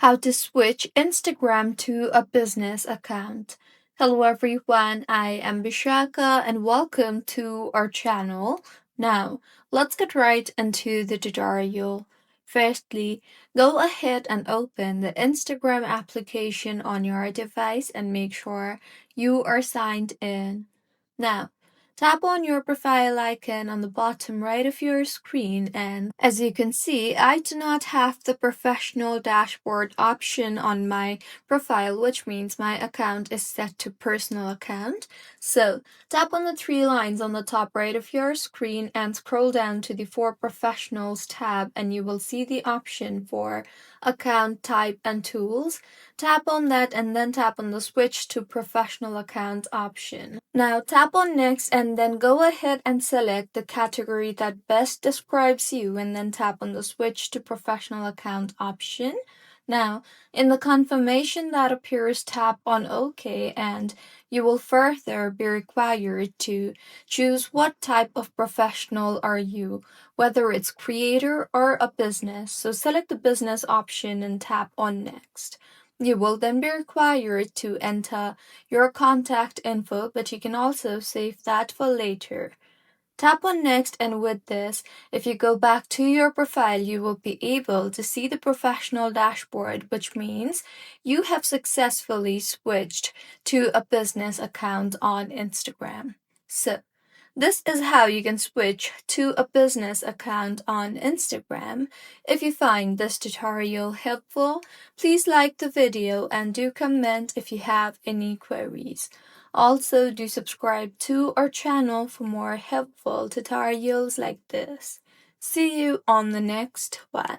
How to switch Instagram to a business account. Hello everyone, I am Bishaka and welcome to our channel. Now, let's get right into the tutorial. Firstly, go ahead and open the Instagram application on your device and make sure you are signed in. Now, tap on your profile icon on the bottom right of your screen, and as you can see, I do not have the professional dashboard option on my profile, which means my account is set to personal account. So tap on the three lines on the top right of your screen and scroll down to the For Professionals tab, and you will see the option for account type and tools. Tap on that and then tap on the switch to professional account option. Now tap on next and then go ahead and select the category that best describes you and then tap on the switch to professional account option. Now, in the confirmation that appears, tap on OK and you will further be required to choose what type of professional are you, whether it's creator or a business. So select the business option and tap on next. You will then be required to enter your contact info, but you can also save that for later. Tap on next, and with this, if you go back to your profile, you will be able to see the professional dashboard, which means you have successfully switched to a business account on Instagram. So, this is how you can switch to a business account on Instagram. If you find this tutorial helpful, please like the video and do comment if you have any queries. Also, do subscribe to our channel for more helpful tutorials like this. See you on the next one.